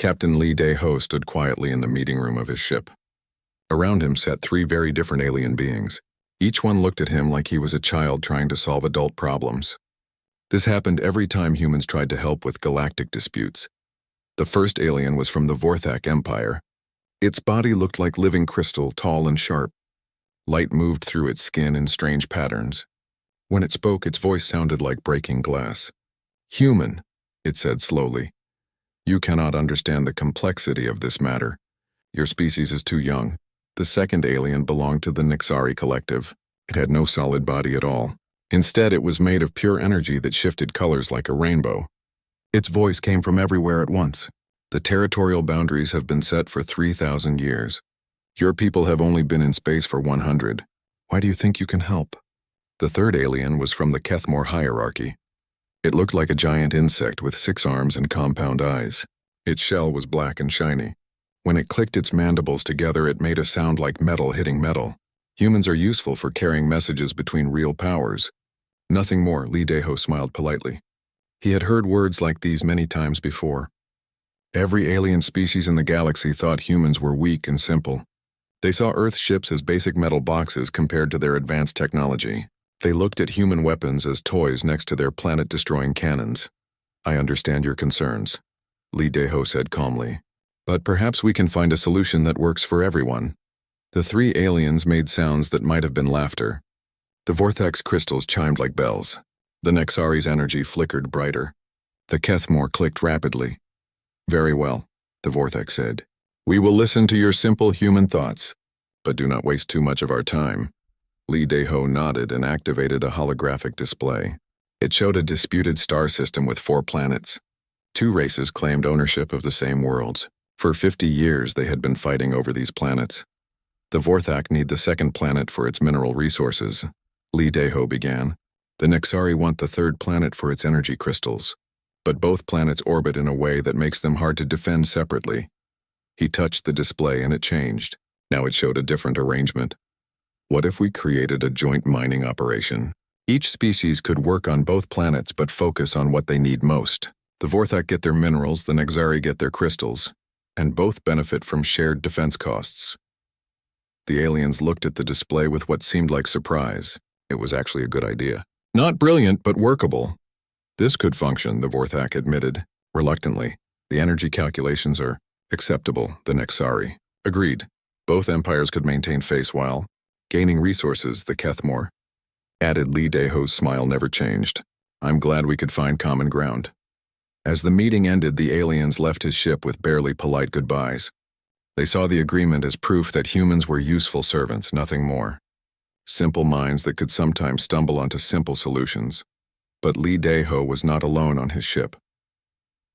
Captain Lee Dae-ho stood quietly in the meeting room of his ship. Around him sat three very different alien beings. Each one looked at him like he was a child trying to solve adult problems. This happened every time humans tried to help with galactic disputes. The first alien was from the Vorthak Empire. Its body looked like living crystal, tall and sharp. Light moved through its skin in strange patterns. When it spoke, its voice sounded like breaking glass. "Human," it said slowly. "You cannot understand the complexity of this matter. Your species is too young." The second alien belonged to the Nixari collective. It had no solid body at all. Instead, it was made of pure energy that shifted colors like a rainbow. Its voice came from everywhere at once. "The territorial boundaries have been set for 3,000 years. Your people have only been in space for 100. Why do you think you can help?" The third alien was from the Kethmore hierarchy. It looked like a giant insect with 6 arms and compound eyes. Its shell was black and shiny. When it clicked its mandibles together, it made a sound like metal hitting metal. Humans are useful for carrying messages between real powers. Nothing more, Lee Dae-ho smiled politely. He had heard words like these many times before. Every alien species in the galaxy thought humans were weak and simple. They saw Earth ships as basic metal boxes compared to their advanced technology. They looked at human weapons as toys next to their planet-destroying cannons. "I understand your concerns," Lee Dae-ho said calmly. "But perhaps we can find a solution that works for everyone." The three aliens made sounds that might have been laughter. The Vorthak's crystals chimed like bells. The Nexari's energy flickered brighter. The Kethmore clicked rapidly. "Very well," the Vorthak said. "We will listen to your simple human thoughts, but do not waste too much of our time." Lee Dae-ho nodded and activated a holographic display. It showed a disputed star system with 4 planets. 2 races claimed ownership of the same worlds. For 50 years, they had been fighting over these planets. The Vorthak need the second planet for its mineral resources. Lee Dae-ho began. The Nexari want the third planet for its energy crystals. But both planets orbit in a way that makes them hard to defend separately. He touched the display and it changed. Now it showed a different arrangement. What if we created a joint mining operation? Each species could work on both planets but focus on what they need most. The Vorthak get their minerals, the Nexari get their crystals, and both benefit from shared defense costs. The aliens looked at the display with what seemed like surprise. It was actually a good idea. Not brilliant, but workable. "This could function," the Vorthak admitted, reluctantly. "The energy calculations are acceptable," the Nexari agreed. Both empires could maintain face while gaining resources, the Kethmore added. Lee Dae-ho's smile never changed. "I'm glad we could find common ground." As the meeting ended, the aliens left his ship with barely polite goodbyes. They saw the agreement as proof that humans were useful servants, nothing more. Simple minds that could sometimes stumble onto simple solutions. But Lee Dae-ho was not alone on his ship.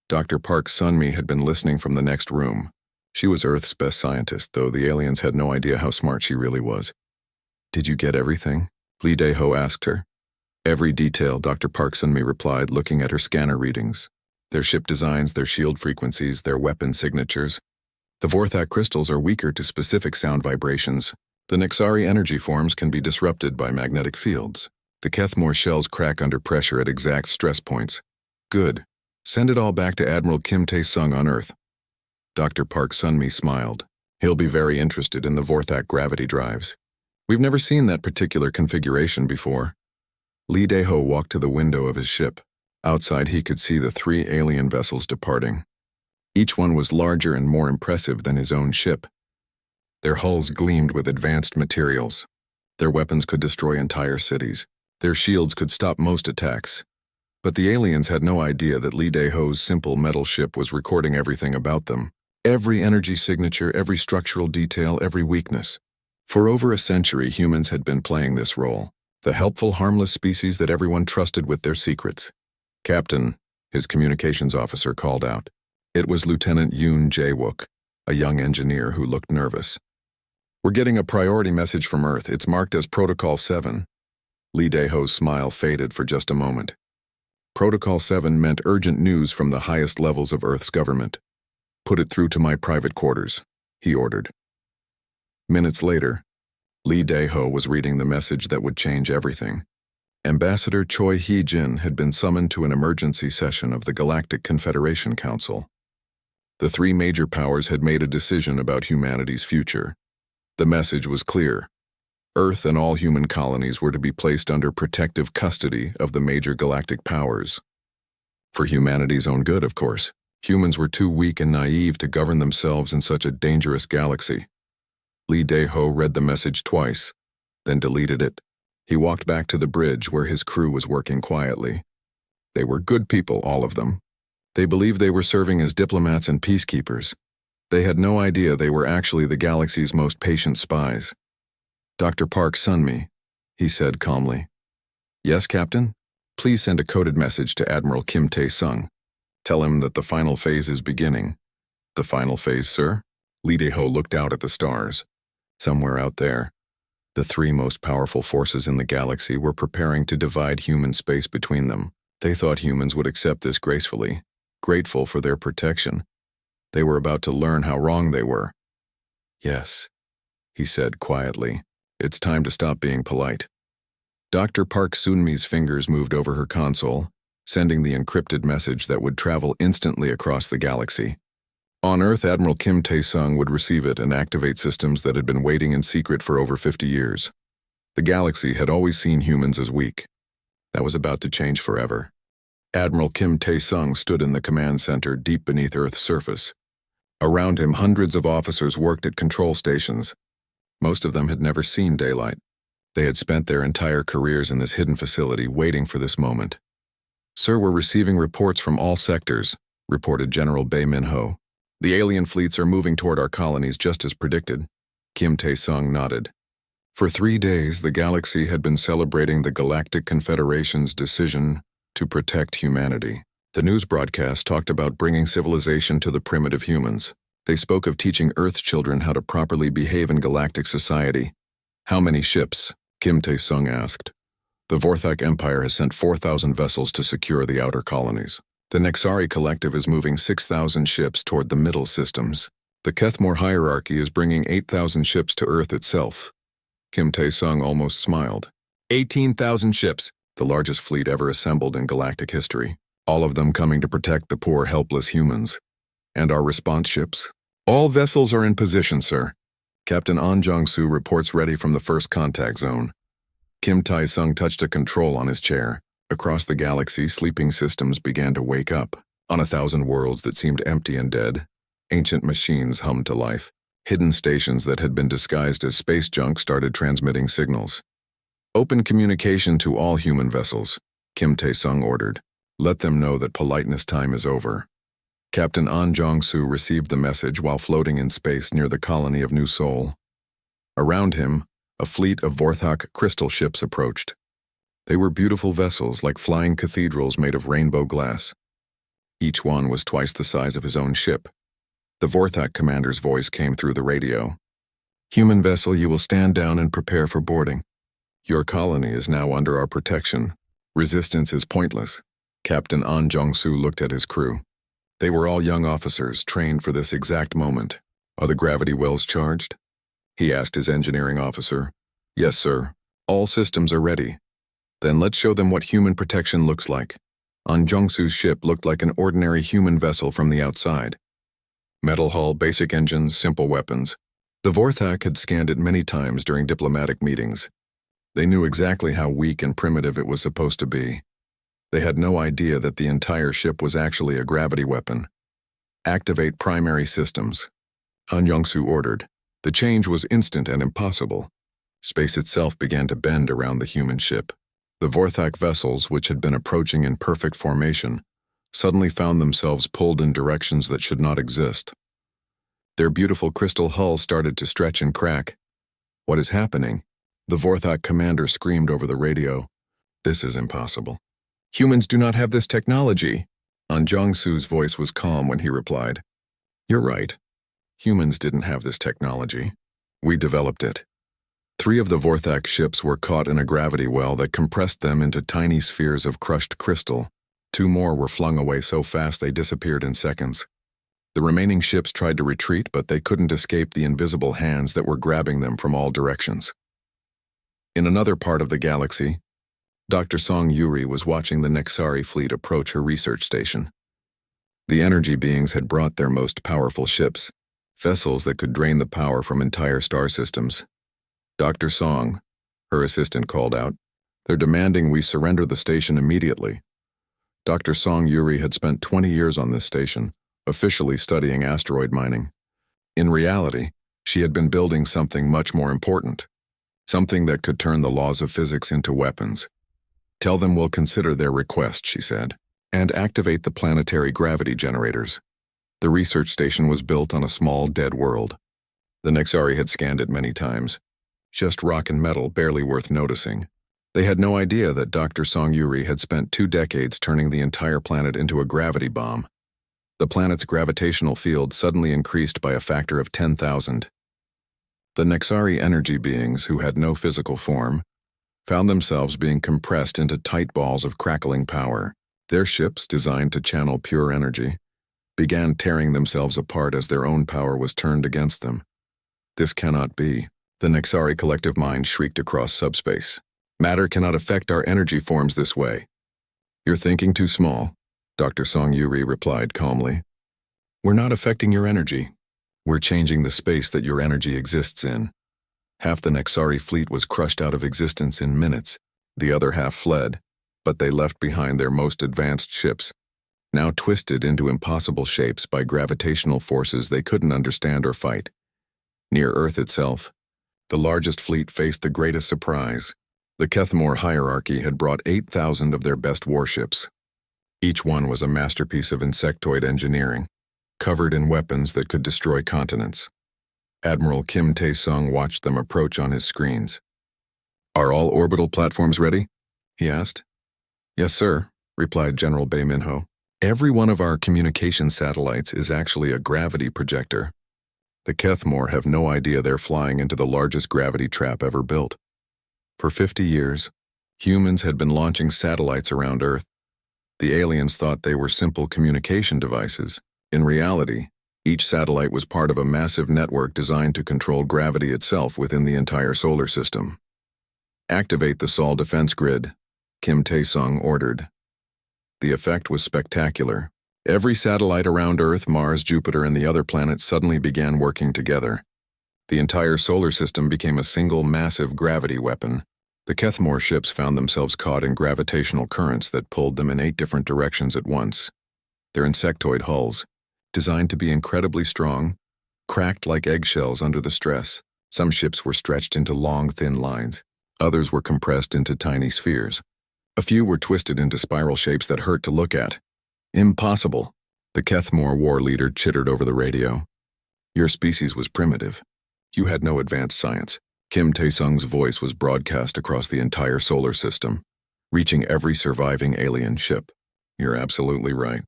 Dr. Park Sun-mi had been listening from the next room. She was Earth's best scientist, though the aliens had no idea how smart she really was. "Did you get everything?" Lee Dae-ho asked her. "Every detail," Dr. Park Sun-mi replied, looking at her scanner readings. Their ship designs, their shield frequencies, their weapon signatures. The Vorthak crystals are weaker to specific sound vibrations. The Nexari energy forms can be disrupted by magnetic fields. The Kethmore shells crack under pressure at exact stress points. "Good. Send it all back to Admiral Kim Tae-sung on Earth." Dr. Park Sun-mi smiled. "He'll be very interested in the Vorthak gravity drives. We've never seen that particular configuration before." Lee Dae-ho walked to the window of his ship. Outside, he could see the 3 alien vessels departing. Each one was larger and more impressive than his own ship. Their hulls gleamed with advanced materials. Their weapons could destroy entire cities. Their shields could stop most attacks. But the aliens had no idea that Lee Dae-ho's simple metal ship was recording everything about them. Every energy signature, every structural detail, every weakness. For over a century, humans had been playing this role. The helpful, harmless species that everyone trusted with their secrets. "Captain," his communications officer called out. It was Lieutenant Yoon Jae-wook, a young engineer who looked nervous. "We're getting a priority message from Earth. It's marked as Protocol 7. Lee Dae-ho's smile faded for just a moment. Protocol 7 meant urgent news from the highest levels of Earth's government. "Put it through to my private quarters," he ordered. Minutes later, Lee Dae-ho was reading the message that would change everything. Ambassador Choi Hee-jin had been summoned to an emergency session of the Galactic Confederation Council. The three major powers had made a decision about humanity's future. The message was clear. Earth and all human colonies were to be placed under protective custody of the major galactic powers. For humanity's own good, of course. Humans were too weak and naive to govern themselves in such a dangerous galaxy. Lee Dae-ho read the message twice, then deleted it. He walked back to the bridge where his crew was working quietly. They were good people, all of them. They believed they were serving as diplomats and peacekeepers. They had no idea they were actually the galaxy's most patient spies. "Dr. Park sent me," he said calmly. "Yes, Captain? Please send a coded message to Admiral Kim Tae-sung. Tell him that the final phase is beginning." "The final phase, sir?" Lee Dae-ho looked out at the stars. Somewhere out there, the three most powerful forces in the galaxy were preparing to divide human space between them. They thought humans would accept this gracefully, grateful for their protection. They were about to learn how wrong they were. "Yes," he said quietly. "It's time to stop being polite." Dr. Park Soon-mi's fingers moved over her console, sending the encrypted message that would travel instantly across the galaxy. On Earth, Admiral Kim Tae-sung would receive it and activate systems that had been waiting in secret for over 50 years. The galaxy had always seen humans as weak. That was about to change forever. Admiral Kim Tae-sung stood in the command center deep beneath Earth's surface. Around him, hundreds of officers worked at control stations. Most of them had never seen daylight. They had spent their entire careers in this hidden facility waiting for this moment. "Sir, we're receiving reports from all sectors," reported General Bae Min-ho. "The alien fleets are moving toward our colonies just as predicted." Kim Tae-sung nodded. For 3 days, the galaxy had been celebrating the Galactic Confederation's decision to protect humanity. The news broadcast talked about bringing civilization to the primitive humans. They spoke of teaching Earth's children how to properly behave in galactic society. "How many ships?" Kim Tae-sung asked. "The Vorthak Empire has sent 4,000 vessels to secure the outer colonies. The Nexari Collective is moving 6,000 ships toward the middle systems. The Kethmore hierarchy is bringing 8,000 ships to Earth itself." Kim Tae-sung almost smiled. 18,000 ships, the largest fleet ever assembled in galactic history. All of them coming to protect the poor, helpless humans. "And our response ships?" "All vessels are in position, sir. Captain An Jong-soo reports ready from the first contact zone." Kim Tae-sung touched a control on his chair. Across the galaxy, sleeping systems began to wake up. On 1,000 worlds that seemed empty and dead, ancient machines hummed to life. Hidden stations that had been disguised as space junk started transmitting signals. "Open communication to all human vessels," Kim Tae-sung ordered. "Let them know that politeness time is over." Captain An Jong-soo received the message while floating in space near the colony of New Seoul. Around him, a fleet of Vorthak crystal ships approached. They were beautiful vessels like flying cathedrals made of rainbow glass. Each one was twice the size of his own ship. The Vorthak commander's voice came through the radio. "Human vessel, you will stand down and prepare for boarding. Your colony is now under our protection. Resistance is pointless." Captain An Jong-soo looked at his crew. They were all young officers, trained for this exact moment. "Are the gravity wells charged?" he asked his engineering officer. "Yes, sir. All systems are ready." "Then let's show them what human protection looks like." An Jong-soo's ship looked like an ordinary human vessel from the outside. Metal hull, basic engines, simple weapons. The Vorthak had scanned it many times during diplomatic meetings. They knew exactly how weak and primitive it was supposed to be. They had no idea that the entire ship was actually a gravity weapon. "Activate primary systems," An Jong-soo ordered. The change was instant and impossible. Space itself began to bend around the human ship. The Vorthak vessels, which had been approaching in perfect formation, suddenly found themselves pulled in directions that should not exist. Their beautiful crystal hulls started to stretch and crack. "What is happening?" The Vorthak commander screamed over the radio. "This is impossible. Humans do not have this technology." An Jong-soo's voice was calm when he replied. "You're right. Humans didn't have this technology. We developed it." 3 of the Vorthak ships were caught in a gravity well that compressed them into tiny spheres of crushed crystal. 2 more were flung away so fast they disappeared in seconds. The remaining ships tried to retreat, but they couldn't escape the invisible hands that were grabbing them from all directions. In another part of the galaxy, Dr. Song Yuri was watching the Nexari fleet approach her research station. The energy beings had brought their most powerful ships, vessels that could drain the power from entire star systems. Dr. Song, her assistant, called out, "They're demanding we surrender the station immediately." Dr. Song Yuri had spent 20 years on this station, officially studying asteroid mining. In reality, she had been building something much more important, something that could turn the laws of physics into weapons. "Tell them we'll consider their request," she said, "and activate the planetary gravity generators." The research station was built on a small, dead world. The Nexari had scanned it many times. Just rock and metal, barely worth noticing. They had no idea that Dr. Song Yuri had spent 2 decades turning the entire planet into a gravity bomb. The planet's gravitational field suddenly increased by a factor of 10,000. The Nexari energy beings, who had no physical form, found themselves being compressed into tight balls of crackling power. Their ships, designed to channel pure energy, began tearing themselves apart as their own power was turned against them. "This cannot be," the Nexari collective mind shrieked across subspace. "Matter cannot affect our energy forms this way." "You're thinking too small," Dr. Song Yuri replied calmly. "We're not affecting your energy. We're changing the space that your energy exists in." Half the Nexari fleet was crushed out of existence in minutes. The other half fled, but they left behind their most advanced ships, now twisted into impossible shapes by gravitational forces they couldn't understand or fight. Near Earth itself, the largest fleet faced the greatest surprise. The Kethmore hierarchy had brought 8,000 of their best warships. Each one was a masterpiece of insectoid engineering, covered in weapons that could destroy continents. Admiral Kim Tae-sung watched them approach on his screens. "Are all orbital platforms ready?" he asked. "Yes, sir," replied General Bae Minho. "Every one of our communication satellites is actually a gravity projector. The Kethmore have no idea they're flying into the largest gravity trap ever built. For 50 years, humans had been launching satellites around Earth. The aliens thought they were simple communication devices. In reality, each satellite was part of a massive network designed to control gravity itself within the entire solar system. "Activate the Sol defense grid," Kim Tae-sung ordered. The effect was spectacular. Every satellite around Earth, Mars, Jupiter, and the other planets suddenly began working together. The entire solar system became a single massive gravity weapon. The Kethmore ships found themselves caught in gravitational currents that pulled them in 8 different directions at once. Their insectoid hulls, designed to be incredibly strong, cracked like eggshells under the stress. Some ships were stretched into long, thin lines. Others were compressed into tiny spheres. A few were twisted into spiral shapes that hurt to look at. "Impossible," the Kethmore war leader chittered over the radio. "Your species was primitive. You had no advanced science." Kim Tae-sung's voice was broadcast across the entire solar system, reaching every surviving alien ship. "You're absolutely right.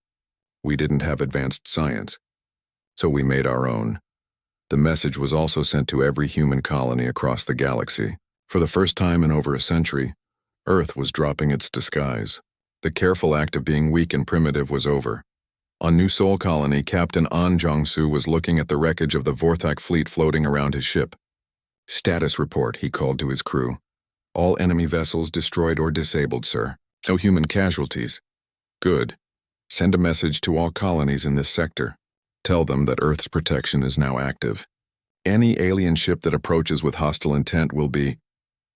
We didn't have advanced science, so we made our own." The message was also sent to every human colony across the galaxy. For the first time in over a century, Earth was dropping its disguise. The careful act of being weak and primitive was over. On New Sol Colony, Captain An Jong-soo was looking at the wreckage of the Vorthak fleet floating around his ship. "Status report," he called to his crew. "All enemy vessels destroyed or disabled, sir. No human casualties." "Good. Send a message to all colonies in this sector. Tell them that Earth's protection is now active. Any alien ship that approaches with hostile intent will be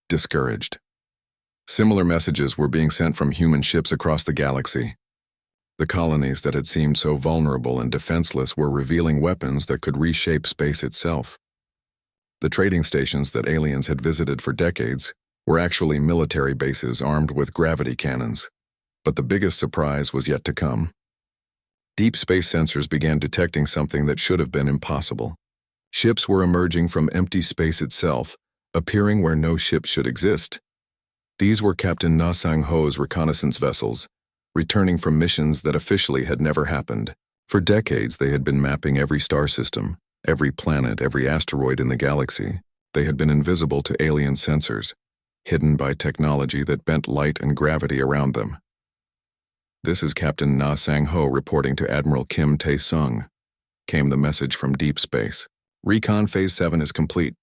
discouraged." Similar messages were being sent from human ships across the galaxy. The colonies that had seemed so vulnerable and defenseless were revealing weapons that could reshape space itself. The trading stations that aliens had visited for decades were actually military bases armed with gravity cannons. But the biggest surprise was yet to come. Deep space sensors began detecting something that should have been impossible. Ships were emerging from empty space itself, appearing where no ship should exist. These were Captain Na Sang-ho's reconnaissance vessels, returning from missions that officially had never happened. For decades, they had been mapping every star system, every planet, every asteroid in the galaxy. They had been invisible to alien sensors, hidden by technology that bent light and gravity around them. "This is Captain Na Sang-ho reporting to Admiral Kim Tae-sung," came the message from deep space. "Recon Phase 7 is complete.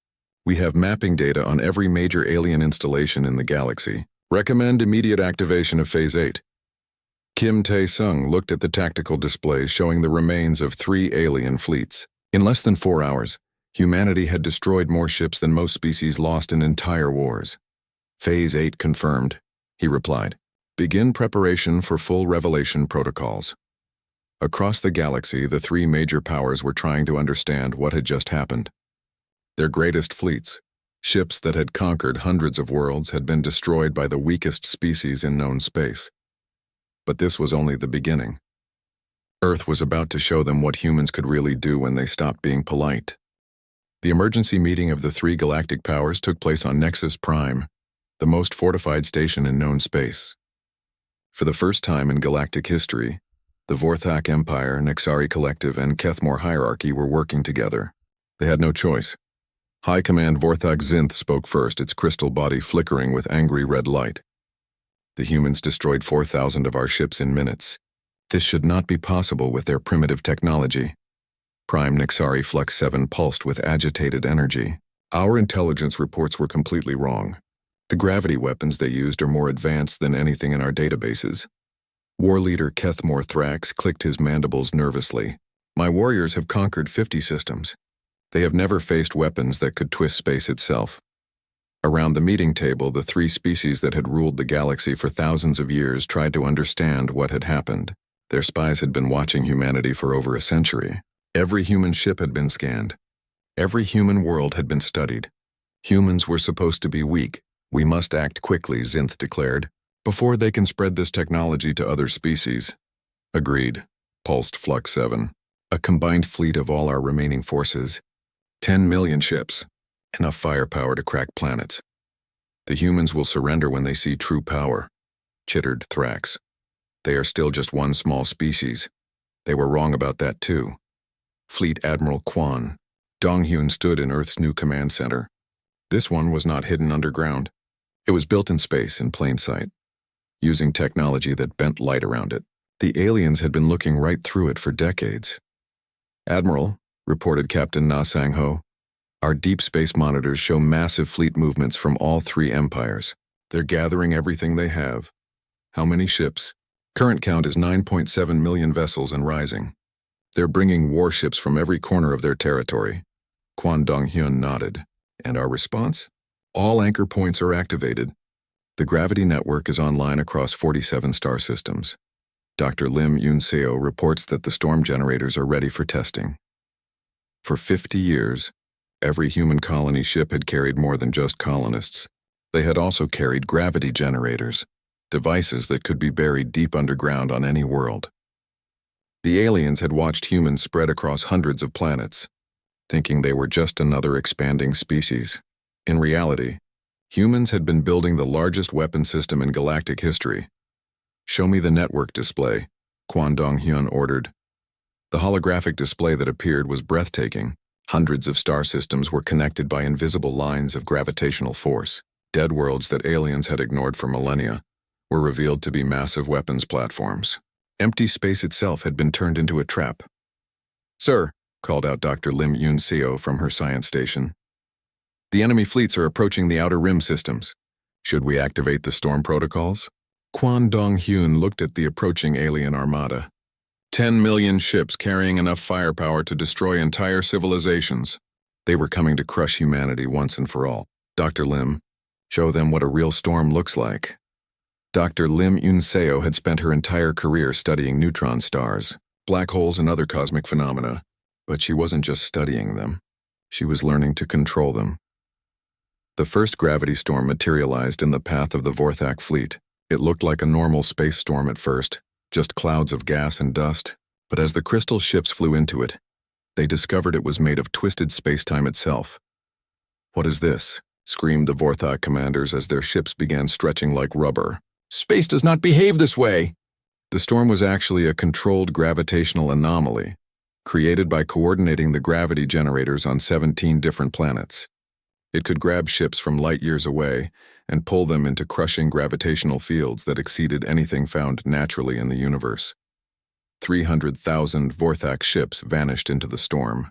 We have mapping data on every major alien installation in the galaxy. Recommend immediate activation of Phase 8. Kim Tae-sung looked at the tactical displays showing the remains of 3 alien fleets. In less than 4 hours, humanity had destroyed more ships than most species lost in entire wars. Phase 8 confirmed, he replied. Begin preparation for full revelation protocols. Across the galaxy, the 3 major powers were trying to understand what had just happened. Their greatest fleets, ships that had conquered hundreds of worlds, had been destroyed by the weakest species in known space. But this was only the beginning. Earth was about to show them what humans could really do when they stopped being polite. The emergency meeting of the 3 galactic powers took place on Nexus Prime, the most fortified station in known space. For the first time in galactic history, the Vorthak Empire, Nexari Collective, and Kethmore Hierarchy were working together. They had no choice. High Command Vorthak Zinth spoke first, its crystal body flickering with angry red light. The humans destroyed 4,000 of our ships in minutes. This should not be possible with their primitive technology. Prime Nexari Flux 7 pulsed with agitated energy. Our intelligence reports were completely wrong. The gravity weapons they used are more advanced than anything in our databases. War leader Kethmore Thrax clicked his mandibles nervously. My warriors have conquered 50 systems. They have never faced weapons that could twist space itself. Around the meeting table, the 3 species that had ruled the galaxy for thousands of years tried to understand what had happened. Their spies had been watching humanity for over a century. Every human ship had been scanned. Every human world had been studied. Humans were supposed to be weak. We must act quickly, Zinth declared, before they can spread this technology to other species. Agreed, pulsed Flux 7. A combined fleet of all our remaining forces. 10 million ships. Enough firepower to crack planets. The humans will surrender when they see true power, chittered Thrax. They are still just one small species. They were wrong about that too. Fleet Admiral Quan Donghyun stood in Earth's new command center. This one was not hidden underground. It was built in space in plain sight, using technology that bent light around it. The aliens had been looking right through it for decades. Admiral, reported Captain Na Sang-ho, our deep space monitors show massive fleet movements from all 3 empires. They're gathering everything they have. How many ships? Current count is 9.7 million vessels and rising. They're bringing warships from every corner of their territory. Kwon Dong-hyun nodded. And our response? All anchor points are activated. The gravity network is online across 47 star systems. Dr. Lim Yoon-seo reports that the storm generators are ready for testing. For 50 years, every human colony ship had carried more than just colonists. They had also carried gravity generators, devices that could be buried deep underground on any world. The aliens had watched humans spread across hundreds of planets, thinking they were just another expanding species. In reality, humans had been building the largest weapon system in galactic history. Show me the network display, Kwon Dong-hyun ordered. The holographic display that appeared was breathtaking. Hundreds of star systems were connected by invisible lines of gravitational force. Dead worlds that aliens had ignored for millennia were revealed to be massive weapons platforms. Empty space itself had been turned into a trap. Sir, called out Dr. Lim Yoon-seo from her science station. The enemy fleets are approaching the outer rim systems. Should we activate the storm protocols? Kwon Dong-hyun looked at the approaching alien armada. 10 million ships carrying enough firepower to destroy entire civilizations. They were coming to crush humanity once and for all. Dr. Lim, show them what a real storm looks like. Dr. Lim Yoon-seo had spent her entire career studying neutron stars, black holes and other cosmic phenomena, but she wasn't just studying them. She was learning to control them. The first gravity storm materialized in the path of the Vorthak fleet. It looked like a normal space storm at first, just clouds of gas and dust, but as the crystal ships flew into it, they discovered it was made of twisted space-time itself. What is this? Screamed the Vorthak commanders as their ships began stretching like rubber. Space does not behave this way! The storm was actually a controlled gravitational anomaly, created by coordinating the gravity generators on 17 different planets. It could grab ships from light years away and pull them into crushing gravitational fields that exceeded anything found naturally in the universe. 300,000 Vorthak ships vanished into the storm.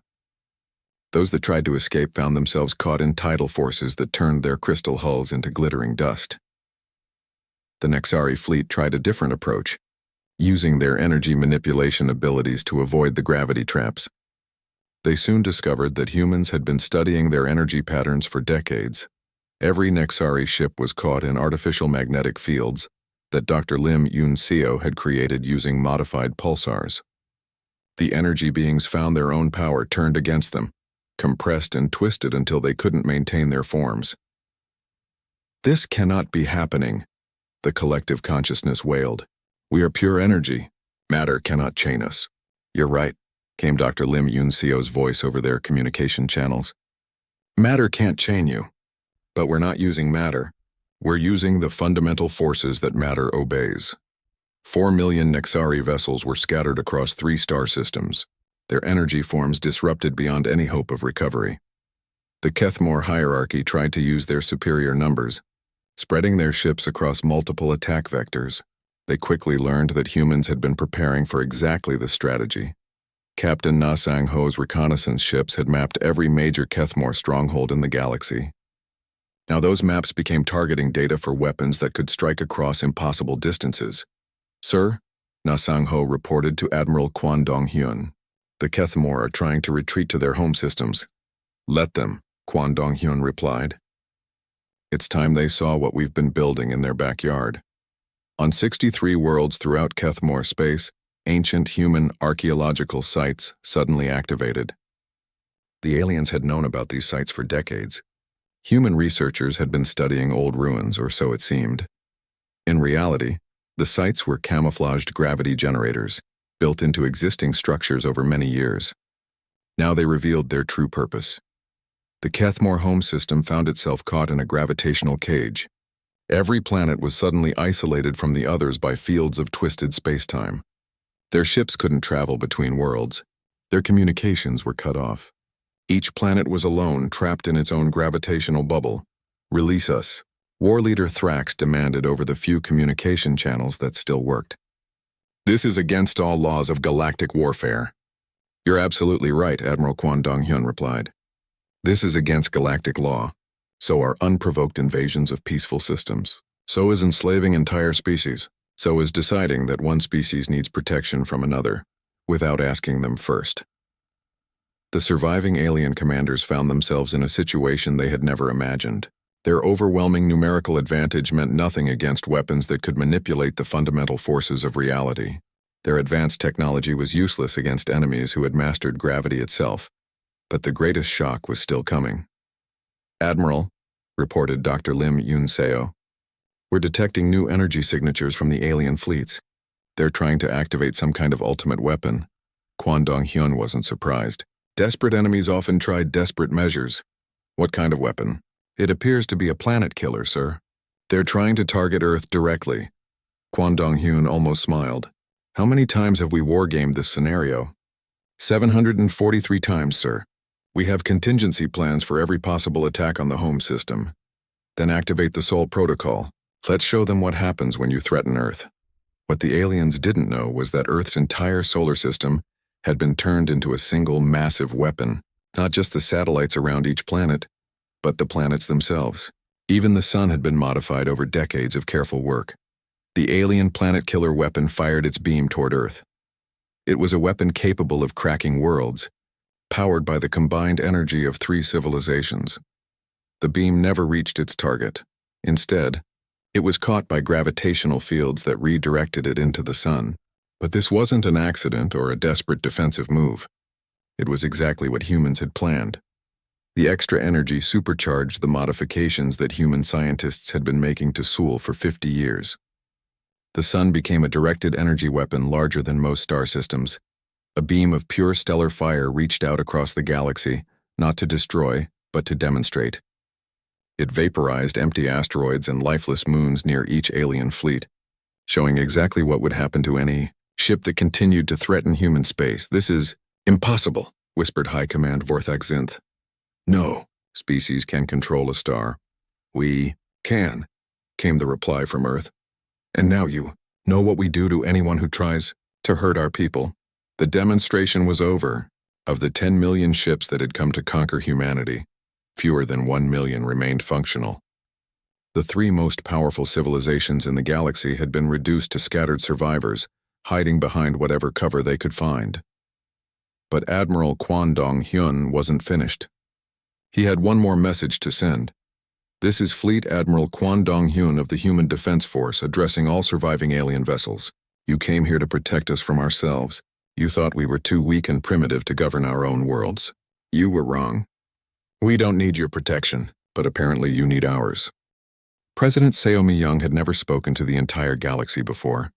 Those that tried to escape found themselves caught in tidal forces that turned their crystal hulls into glittering dust. The Nexari fleet tried a different approach. using their energy manipulation abilities to avoid the gravity traps. They soon discovered that humans had been studying their energy patterns for decades. Every Nexari ship was caught in artificial magnetic fields that Dr. Lim Yun-seo had created using modified pulsars. The energy beings found their own power turned against them, compressed and twisted until they couldn't maintain their forms. "This cannot be happening," the collective consciousness wailed. "We are pure energy. Matter cannot chain us." "You're right," came Dr. Lim Yun-seo's voice over their communication channels. "Matter can't chain you. But we're not using matter. We're using the fundamental forces that matter obeys." 4 million Nexari vessels were scattered across 3 star systems, their energy forms disrupted beyond any hope of recovery. The Kethmore hierarchy tried to use their superior numbers, spreading their ships across multiple attack vectors. They quickly learned that humans had been preparing for exactly this strategy. Captain Na Sang-ho's reconnaissance ships had mapped every major Kethmore stronghold in the galaxy. Now those maps became targeting data for weapons that could strike across impossible distances. "Sir," Na Sang-ho reported to Admiral Kwon Dong-hyun, "the Kethmore are trying to retreat to their home systems." "Let them," Kwon Dong-hyun replied. "It's time they saw what we've been building in their backyard." On 63 worlds throughout Kethmore space, ancient human archaeological sites suddenly activated. The aliens had known about these sites for decades. Human researchers had been studying old ruins, or so it seemed. In reality, the sites were camouflaged gravity generators, built into existing structures over many years. Now they revealed their true purpose. The Kethmore home system found itself caught in a gravitational cage. Every planet was suddenly isolated from the others by fields of twisted spacetime. Their ships couldn't travel between worlds. Their communications were cut off. Each planet was alone, trapped in its own gravitational bubble. "Release us," War Leader Thrax demanded over the few communication channels that still worked. "This is against all laws of galactic warfare." "You're absolutely right," Admiral Kwon Dong-hyun replied. "This is against galactic law. So are unprovoked invasions of peaceful systems. So is enslaving entire species. So is deciding that one species needs protection from another, without asking them first." The surviving alien commanders found themselves in a situation they had never imagined. Their overwhelming numerical advantage meant nothing against weapons that could manipulate the fundamental forces of reality. Their advanced technology was useless against enemies who had mastered gravity itself. But the greatest shock was still coming. "Admiral," reported Dr. Lim Yun-seo, "we're detecting new energy signatures from the alien fleets. They're trying to activate some kind of ultimate weapon." Kwon Dong-hyun wasn't surprised. "Desperate enemies often try desperate measures." "What kind of weapon?" "It appears to be a planet killer, sir. They're trying to target Earth directly." Kwon Dong-hyun almost smiled. "How many times have we wargamed this scenario?" 743 times, sir. We have contingency plans for every possible attack on the home system. Then activate the Sol Protocol. Let's show them what happens when you threaten Earth." What the aliens didn't know was that Earth's entire solar system had been turned into a single massive weapon, not just the satellites around each planet, but the planets themselves. Even the sun had been modified over decades of careful work. The alien planet killer weapon fired its beam toward Earth. It was a weapon capable of cracking worlds, powered by the combined energy of 3 civilizations. The beam never reached its target. Instead, it was caught by gravitational fields that redirected it into the sun. But this wasn't an accident or a desperate defensive move. It was exactly what humans had planned. The extra energy supercharged the modifications that human scientists had been making to Sol for 50 years. The sun became a directed energy weapon larger than most star systems. A beam of pure stellar fire reached out across the galaxy, not to destroy, but to demonstrate. It vaporized empty asteroids and lifeless moons near each alien fleet, showing exactly what would happen to any ship that continued to threaten human space. "This is impossible," whispered High Command Vorthak Zinth. "No, species can control a star." "We can," came the reply from Earth. "And now you know what we do to anyone who tries to hurt our people." The demonstration was over. Of the 10 million ships that had come to conquer humanity, fewer than 1 million remained functional. The 3 most powerful civilizations in the galaxy had been reduced to scattered survivors, hiding behind whatever cover they could find. But Admiral Kwon Dong-hyun wasn't finished. He had one more message to send. "This is Fleet Admiral Kwon Dong-hyun of the Human Defense Force addressing all surviving alien vessels. You came here to protect us from ourselves. You thought we were too weak and primitive to govern our own worlds. You were wrong. We don't need your protection, but apparently you need ours." President Seo Mi-young had never spoken to the entire galaxy before.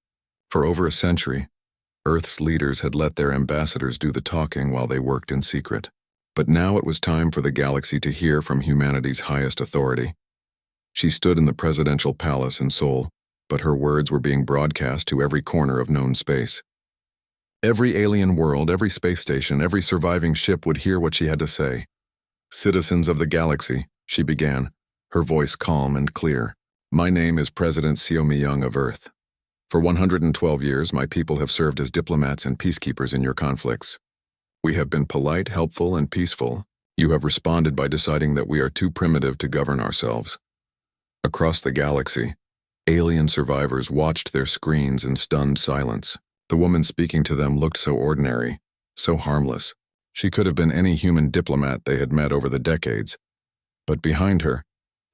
For over a century, Earth's leaders had let their ambassadors do the talking while they worked in secret. But now it was time for the galaxy to hear from humanity's highest authority. She stood in the presidential palace in Seoul, but her words were being broadcast to every corner of known space. Every alien world, every space station, every surviving ship would hear what she had to say. "Citizens of the galaxy," she began, her voice calm and clear. "My name is President Seo Mi-young of Earth. For 112 years, my people have served as diplomats and peacekeepers in your conflicts. We have been polite, helpful, and peaceful. You have responded by deciding that we are too primitive to govern ourselves." Across the galaxy, alien survivors watched their screens in stunned silence. The woman speaking to them looked so ordinary, so harmless. She could have been any human diplomat they had met over the decades. But behind her,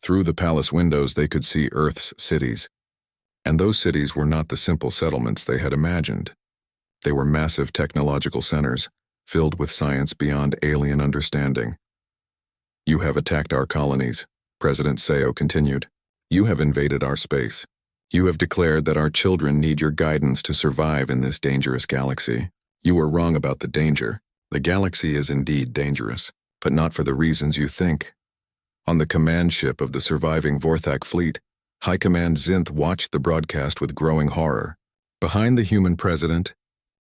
through the palace windows, they could see Earth's cities. And those cities were not the simple settlements they had imagined. They were massive technological centers, filled with science beyond alien understanding. "You have attacked our colonies," President Seo continued. "You have invaded our space. You have declared that our children need your guidance to survive in this dangerous galaxy. You were wrong about the danger. The galaxy is indeed dangerous, but not for the reasons you think." On the command ship of the surviving Vorthak fleet, High Command Zinth watched the broadcast with growing horror. Behind the human president,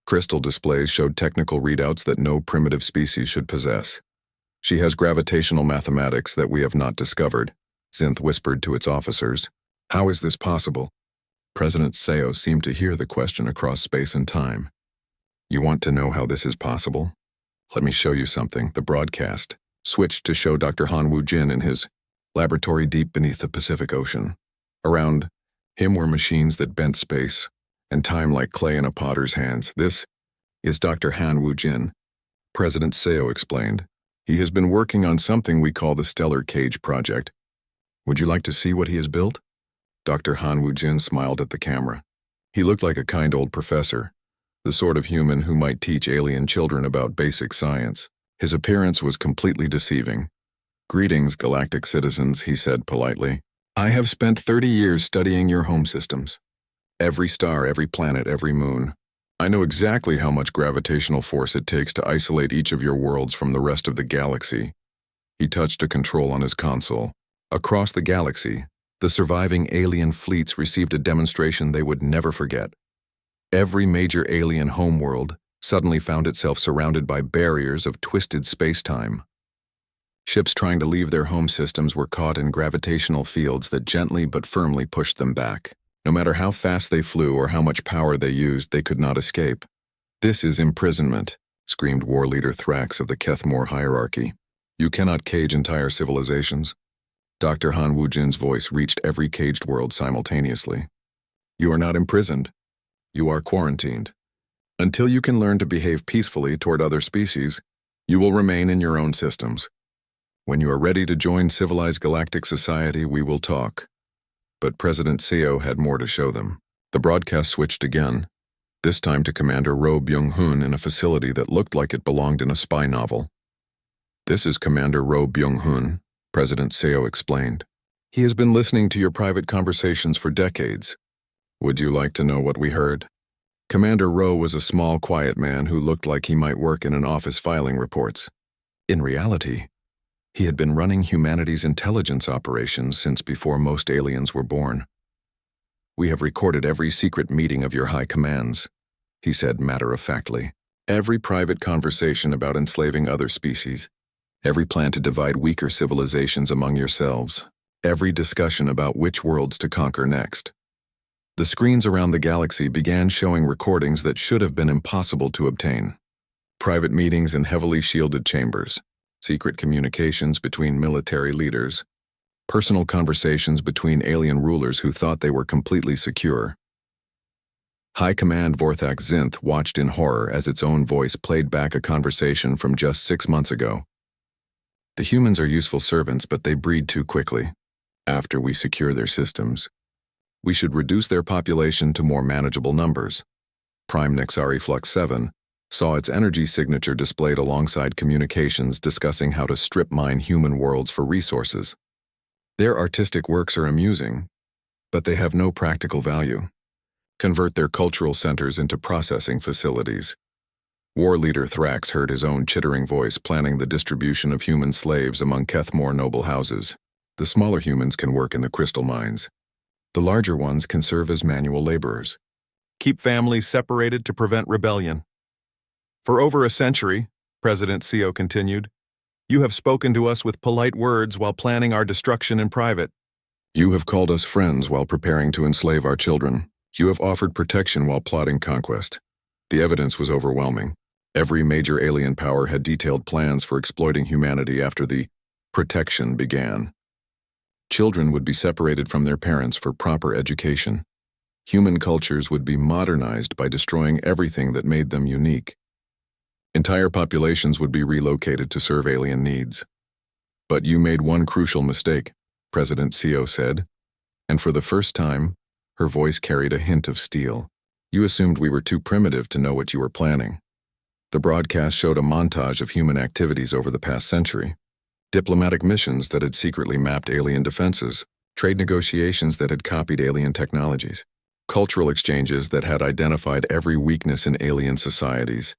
crystal displays showed technical readouts that no primitive species should possess. "She has gravitational mathematics that we have not discovered," Zinth whispered to its officers. "How is this possible?" President Seo seemed to hear the question across space and time. "You want to know how this is possible? Let me show you something." The broadcast switched to show Dr. Han Woo-jin in his laboratory deep beneath the Pacific Ocean. Around him were machines that bent space and time like clay in a potter's hands. "This is Dr. Han Woo-jin," President Seo explained. "He has been working on something we call the Stellar Cage Project. Would you like to see what he has built?" Dr. Han Woo-jin smiled at the camera. He looked like a kind old professor, the sort of human who might teach alien children about basic science. His appearance was completely deceiving. "Greetings, galactic citizens," he said politely. "I have spent 30 years studying your home systems. Every star, every planet, every moon. I know exactly how much gravitational force it takes to isolate each of your worlds from the rest of the galaxy." He touched a control on his console. Across the galaxy, the surviving alien fleets received a demonstration they would never forget. Every major alien homeworld suddenly found itself surrounded by barriers of twisted space-time. Ships trying to leave their home systems were caught in gravitational fields that gently but firmly pushed them back. No matter how fast they flew or how much power they used, they could not escape. "This is imprisonment," screamed war leader Thrax of the Kethmore hierarchy. "You cannot cage entire civilizations." Dr. Han Woo-jin's voice reached every caged world simultaneously. "You are not imprisoned. You are quarantined. Until you can learn to behave peacefully toward other species, you will remain in your own systems. When you are ready to join civilized galactic society, we will talk." But President Seo had more to show them. The broadcast switched again, this time to Commander Ro Byung-hun in a facility that looked like it belonged in a spy novel. "This is Commander Ro Byung-hun," President Seo explained. "He has been listening to your private conversations for decades. Would you like to know what we heard?" Commander Ro was a small, quiet man who looked like he might work in an office filing reports. In reality, he had been running humanity's intelligence operations since before most aliens were born. "We have recorded every secret meeting of your high commands," he said matter-of-factly. "Every private conversation about enslaving other species, every plan to divide weaker civilizations among yourselves, every discussion about which worlds to conquer next." The screens around the galaxy began showing recordings that should have been impossible to obtain. Private meetings in heavily shielded chambers, secret communications between military leaders, personal conversations between alien rulers who thought they were completely secure. High Command Vorthak Zinth watched in horror as its own voice played back a conversation from just 6 months ago. The humans are useful servants, but they breed too quickly. After we secure their systems, we should reduce their population to more manageable numbers. Prime Nixari Flux 7 saw its energy signature displayed alongside communications discussing how to strip mine human worlds for resources. Their artistic works are amusing, but they have no practical value. Convert their cultural centers into processing facilities. War leader Thrax heard his own chittering voice planning the distribution of human slaves among Kethmore noble houses. The smaller humans can work in the crystal mines. The larger ones can serve as manual laborers. Keep families separated to prevent rebellion. For over a century, President Seo continued, you have spoken to us with polite words while planning our destruction in private. You have called us friends while preparing to enslave our children. You have offered protection while plotting conquest. The evidence was overwhelming. Every major alien power had detailed plans for exploiting humanity after the protection began. Children would be separated from their parents for proper education. Human cultures would be modernized by destroying everything that made them unique. Entire populations would be relocated to serve alien needs. But you made one crucial mistake, President Seo said, and for the first time, her voice carried a hint of steel. You assumed we were too primitive to know what you were planning. The broadcast showed a montage of human activities over the past century. Diplomatic missions that had secretly mapped alien defenses, trade negotiations that had copied alien technologies, cultural exchanges that had identified every weakness in alien societies.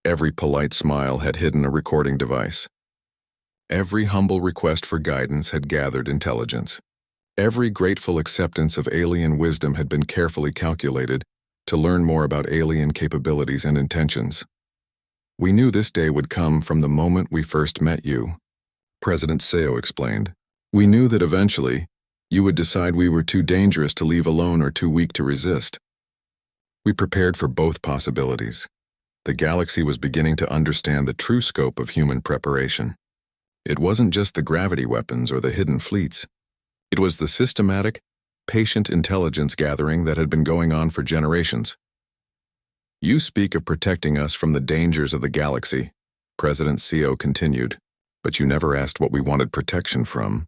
Every polite smile had hidden a recording device. Every humble request for guidance had gathered intelligence. Every grateful acceptance of alien wisdom had been carefully calculated to learn more about alien capabilities and intentions. We knew this day would come from the moment we first met you, President Seo explained. We knew that eventually, you would decide we were too dangerous to leave alone or too weak to resist. We prepared for both possibilities. The galaxy was beginning to understand the true scope of human preparation. It wasn't just the gravity weapons or the hidden fleets. It was the systematic, patient intelligence gathering that had been going on for generations. You speak of protecting us from the dangers of the galaxy, President Seo continued, but you never asked what we wanted protection from.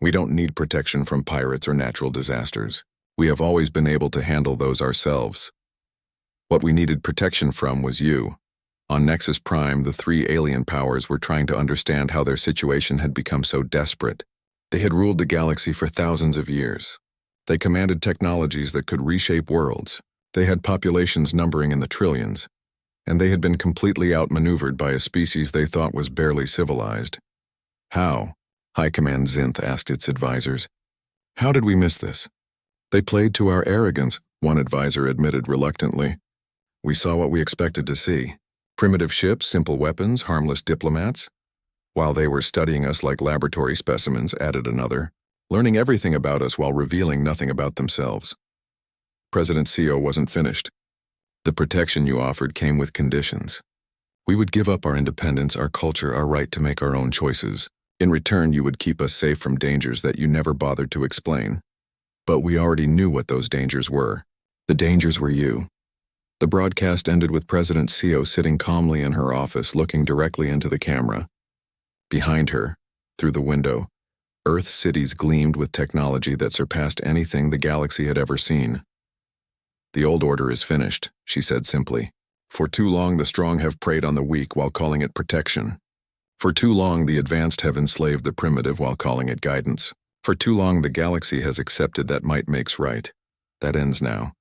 We don't need protection from pirates or natural disasters. We have always been able to handle those ourselves. What we needed protection from was you. On Nexus Prime, the 3 alien powers were trying to understand how their situation had become so desperate. They had ruled the galaxy for thousands of years. They commanded technologies that could reshape worlds. They had populations numbering in the trillions. And they had been completely outmaneuvered by a species they thought was barely civilized. How? High Command Zinth asked its advisors. How did we miss this? They played to our arrogance, one advisor admitted reluctantly. We saw what we expected to see. Primitive ships, simple weapons, harmless diplomats. While they were studying us like laboratory specimens, added another, learning everything about us while revealing nothing about themselves. President Seo wasn't finished. The protection you offered came with conditions. We would give up our independence, our culture, our right to make our own choices. In return, you would keep us safe from dangers that you never bothered to explain. But we already knew what those dangers were. The dangers were you. The broadcast ended with President Seo sitting calmly in her office looking directly into the camera. Behind her, through the window, Earth cities gleamed with technology that surpassed anything the galaxy had ever seen. The old order is finished, she said simply. For too long the strong have preyed on the weak while calling it protection. For too long the advanced have enslaved the primitive while calling it guidance. For too long the galaxy has accepted that might makes right. That ends now.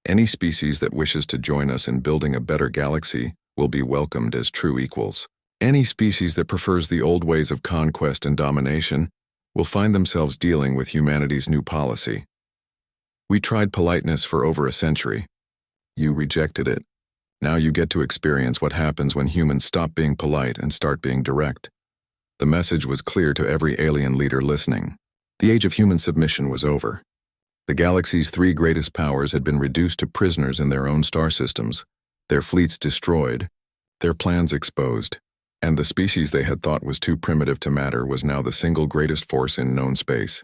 Any species that wishes to join us in building a better galaxy will be welcomed as true equals. Any species that prefers the old ways of conquest and domination will find themselves dealing with humanity's new policy. We tried politeness for over a century. You rejected it. Now you get to experience what happens when humans stop being polite and start being direct. The message was clear to every alien leader listening. The age of human submission was over. The galaxy's 3 greatest powers had been reduced to prisoners in their own star systems, their fleets destroyed, their plans exposed, and the species they had thought was too primitive to matter was now the single greatest force in known space.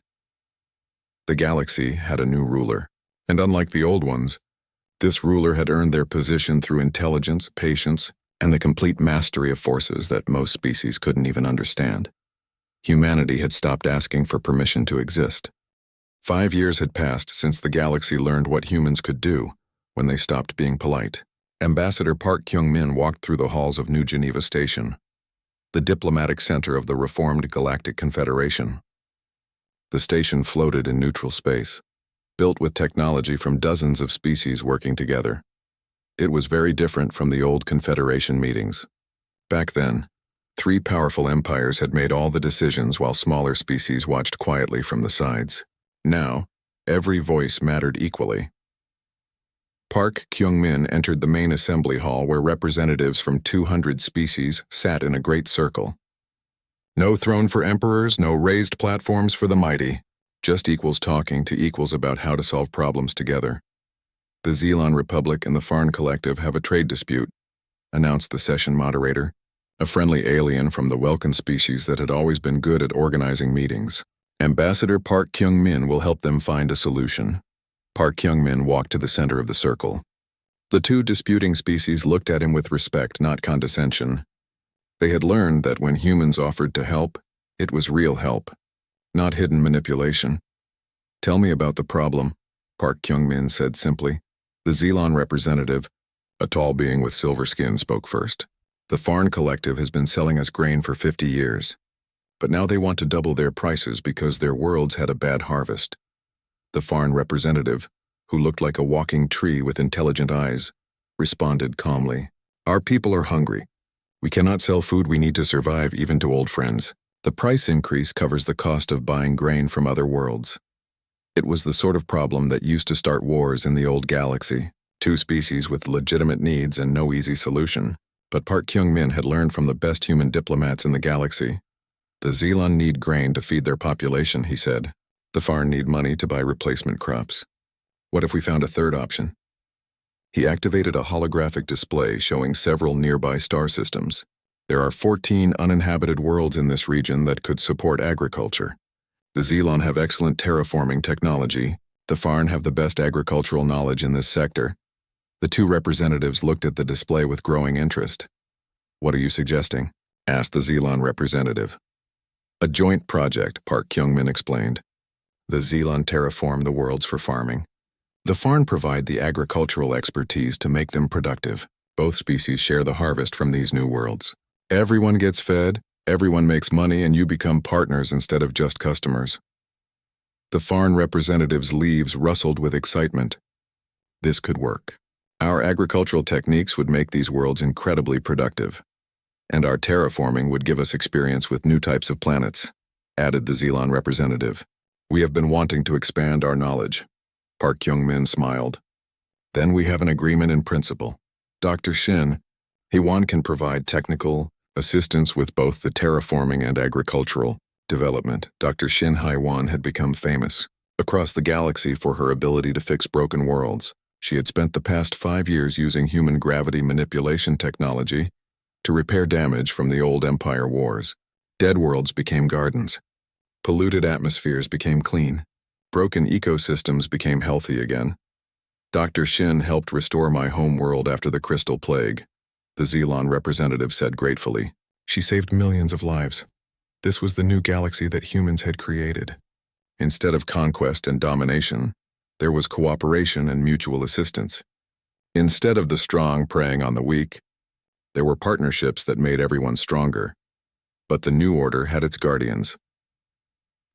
The galaxy had a new ruler, and unlike the old ones, This ruler had earned their position through intelligence, patience, and the complete mastery of forces that most species couldn't even understand. Humanity had stopped asking for permission to exist. 5 years had passed since the galaxy learned what humans could do when they stopped being polite. Ambassador Park Kyung-min walked through the halls of New Geneva Station, the diplomatic center of the reformed Galactic Confederation. The station floated in neutral space, built with technology from dozens of species working together. It was very different from the old Confederation meetings. Back then, 3 powerful empires had made all the decisions while smaller species watched quietly from the sides. Now, every voice mattered equally. Park Kyung-min entered the main assembly hall where representatives from 200 species sat in a great circle. No throne for emperors, no raised platforms for the mighty, just equals talking to equals about how to solve problems together. The Xelon Republic and the Farn Collective have a trade dispute, announced the session moderator, a friendly alien from the Welkin species that had always been good at organizing meetings. Ambassador Park Kyung-min will help them find a solution. Park Kyung-min walked to the center of the circle. The 2 disputing species looked at him with respect, not condescension. They had learned that when humans offered to help, it was real help, not hidden manipulation. "Tell me about the problem," Park Kyung-min said simply. The Xelon representative, a tall being with silver skin, spoke first. "The Farn Collective has been selling us grain for 50 years. But now they want to double their prices because their worlds had a bad harvest." The Farn representative, who looked like a walking tree with intelligent eyes, responded calmly. "Our people are hungry. We cannot sell food we need to survive even to old friends. The price increase covers the cost of buying grain from other worlds." It was the sort of problem that used to start wars in the old galaxy. 2 species with legitimate needs and no easy solution. But Park Kyung-min had learned from the best human diplomats in the galaxy. "The Xelon need grain to feed their population," he said. "The Farn need money to buy replacement crops. What if we found a third option?" He activated a holographic display showing several nearby star systems. "There are 14 uninhabited worlds in this region that could support agriculture. The Xelon have excellent terraforming technology. The Farn have the best agricultural knowledge in this sector." The 2 representatives looked at the display with growing interest. "What are you suggesting?" asked the Xelon representative. "A joint project," Park Kyung-min explained. "The Xelon terraform the worlds for farming. The Farn provide the agricultural expertise to make them productive. Both species share the harvest from these new worlds. Everyone gets fed, everyone makes money, and you become partners instead of just customers." The Farn representative's leaves rustled with excitement. This could work. Our agricultural techniques would make these worlds incredibly productive. And our terraforming would give us experience with new types of planets, added the Xelon representative. "We have been wanting to expand our knowledge." Park Kyung-min smiled. "Then we have an agreement in principle. Dr. Shin Hwan can provide technical assistance with both the terraforming and agricultural development." Dr. Shin Hwan had become famous across the galaxy for her ability to fix broken worlds. She had spent the past 5 years using human gravity manipulation technology to repair damage from the old Empire wars. Dead worlds became gardens. Polluted atmospheres became clean. Broken ecosystems became healthy again. Dr. Shin helped restore my home world after the Crystal Plague, the Xelon representative said gratefully. "She saved millions of lives. This was the new galaxy that humans had created. Instead of conquest and domination, there was cooperation and mutual assistance. Instead of the strong preying on the weak, there were partnerships that made everyone stronger. But the new order had its guardians.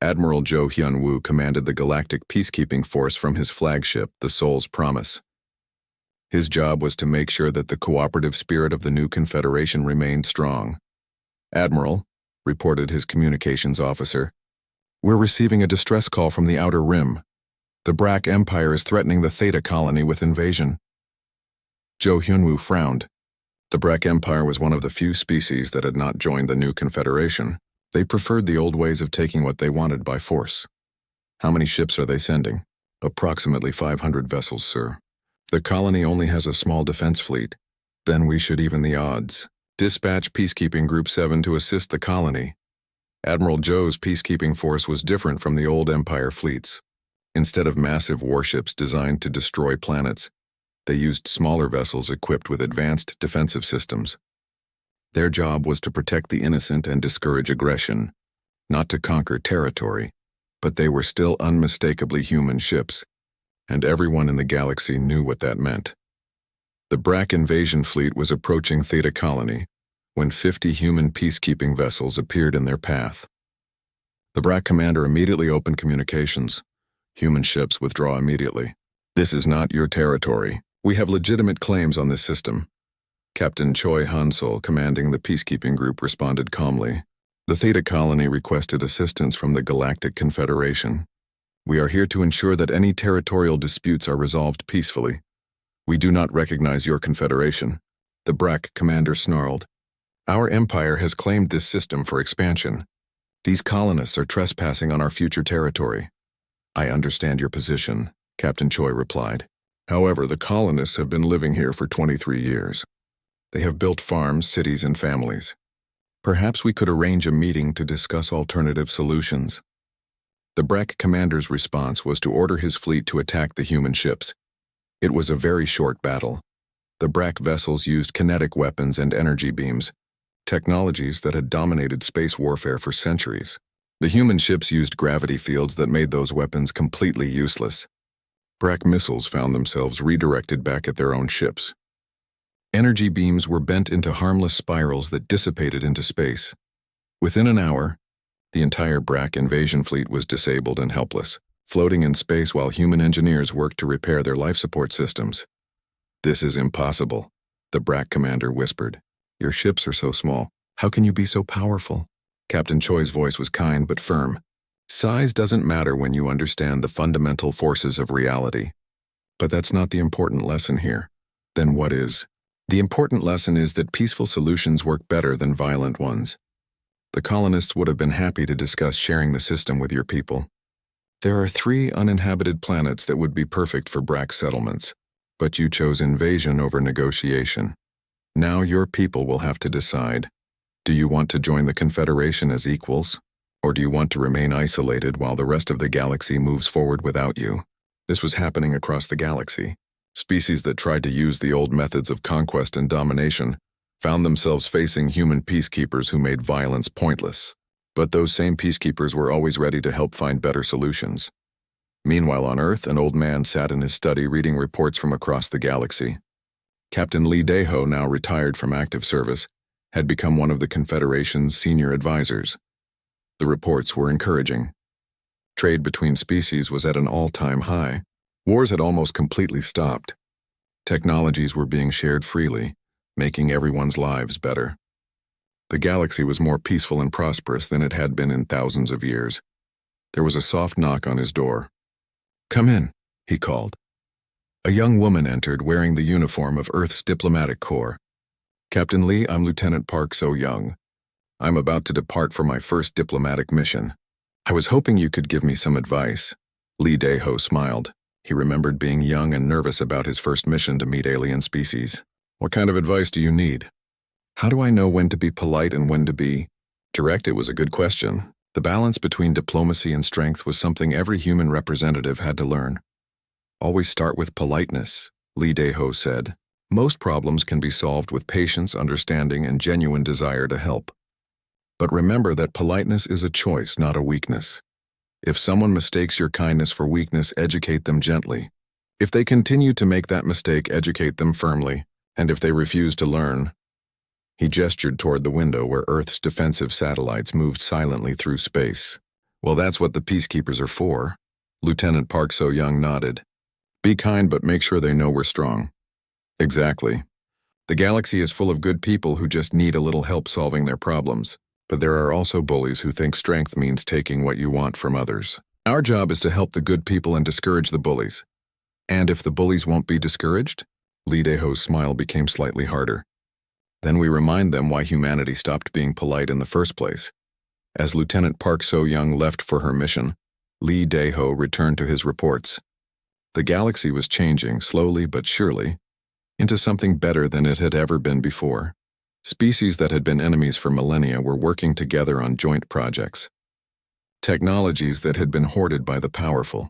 Admiral Jo Hyun-woo commanded the Galactic Peacekeeping Force from his flagship, the Soul's Promise. His job was to make sure that the cooperative spirit of the new Confederation remained strong. "Admiral," reported his communications officer, "we're receiving a distress call from the Outer Rim. The Brack Empire is threatening the Theta colony with invasion." Jo Hyun-woo frowned. The Brack Empire was one of the few species that had not joined the new Confederation. They preferred the old ways of taking what they wanted by force. "How many ships are they sending?" "Approximately 500 vessels, sir. The colony only has a small defense fleet. Then we should even the odds. Dispatch Peacekeeping Group 7 to assist the colony." Admiral Joe's peacekeeping force was different from the old Empire fleets. Instead of massive warships designed to destroy planets, They used smaller vessels equipped with advanced defensive systems. Their job was to protect the innocent and discourage aggression, not to conquer territory, but they were still unmistakably human ships, and everyone in the galaxy knew what that meant. The Brack invasion fleet was approaching Theta Colony when 50 human peacekeeping vessels appeared in their path. The Brack commander immediately opened communications. Human ships withdraw immediately. This is not your territory. We have legitimate claims on this system. Captain Choi Hansol, commanding the peacekeeping group, responded calmly. The Theta Colony requested assistance from the Galactic Confederation. We are here to ensure that any territorial disputes are resolved peacefully. We do not recognize your confederation. The Brack commander snarled. Our empire has claimed this system for expansion. These colonists are trespassing on our future territory. I understand your position, Captain Choi replied. However, the colonists have been living here for 23 years. They have built farms, cities, and families. Perhaps we could arrange a meeting to discuss alternative solutions. The Brack commander's response was to order his fleet to attack the human ships. It was a very short battle. The Brack vessels used kinetic weapons and energy beams, technologies that had dominated space warfare for centuries. The human ships used gravity fields that made those weapons completely useless. Brack missiles found themselves redirected back at their own ships. Energy beams were bent into harmless spirals that dissipated into space. Within an hour, the entire Brack invasion fleet was disabled and helpless, floating in space while human engineers worked to repair their life support systems. This is impossible, the Brack commander whispered. Your ships are so small. How can you be so powerful? Captain Choi's voice was kind but firm. Size doesn't matter when you understand the fundamental forces of reality. But that's not the important lesson here. Then what is? The important lesson is that peaceful solutions work better than violent ones. The colonists would have been happy to discuss sharing the system with your people. There are 3 uninhabited planets that would be perfect for Brack settlements, but you chose invasion over negotiation. Now your people will have to decide. Do you want to join the Confederation as equals, or do you want to remain isolated while the rest of the galaxy moves forward without you? This was happening across the galaxy. Species that tried to use the old methods of conquest and domination found themselves facing human peacekeepers who made violence pointless. But those same peacekeepers were always ready to help find better solutions. Meanwhile on Earth, an old man sat in his study reading reports from across the galaxy. Captain Lee Daeho, now retired from active service, had become one of the Confederation's senior advisors. The reports were encouraging. Trade between species was at an all-time high. Wars had almost completely stopped. Technologies were being shared freely, making everyone's lives better. The galaxy was more peaceful and prosperous than it had been in thousands of years. There was a soft knock on his door. Come in, he called. A young woman entered wearing the uniform of Earth's diplomatic corps. Captain Lee, I'm Lieutenant Park So-young. I'm about to depart for my first diplomatic mission. I was hoping you could give me some advice. Lee Daeho smiled. He remembered being young and nervous about his first mission to meet alien species. What kind of advice do you need? How do I know when to be polite and when to be direct? It was a good question. The balance between diplomacy and strength was something every human representative had to learn. Always start with politeness, Lee Daeho said. Most problems can be solved with patience, understanding, and genuine desire to help. But remember that politeness is a choice, not a weakness. If someone mistakes your kindness for weakness, educate them gently. If they continue to make that mistake, educate them firmly. And if they refuse to learn, he gestured toward the window where Earth's defensive satellites moved silently through space. Well, that's what the peacekeepers are for. Lieutenant Park So-young nodded. Be kind, but make sure they know we're strong. Exactly. The galaxy is full of good people who just need a little help solving their problems. But there are also bullies who think strength means taking what you want from others. Our job is to help the good people and discourage the bullies. And if the bullies won't be discouraged? Lee Daeho's smile became slightly harder. Then we remind them why humanity stopped being polite in the first place. As Lieutenant Park So-young left for her mission, Lee Daeho returned to his reports. The galaxy was changing, slowly but surely, into something better than it had ever been before. Species that had been enemies for millennia were working together on joint projects. Technologies that had been hoarded by the powerful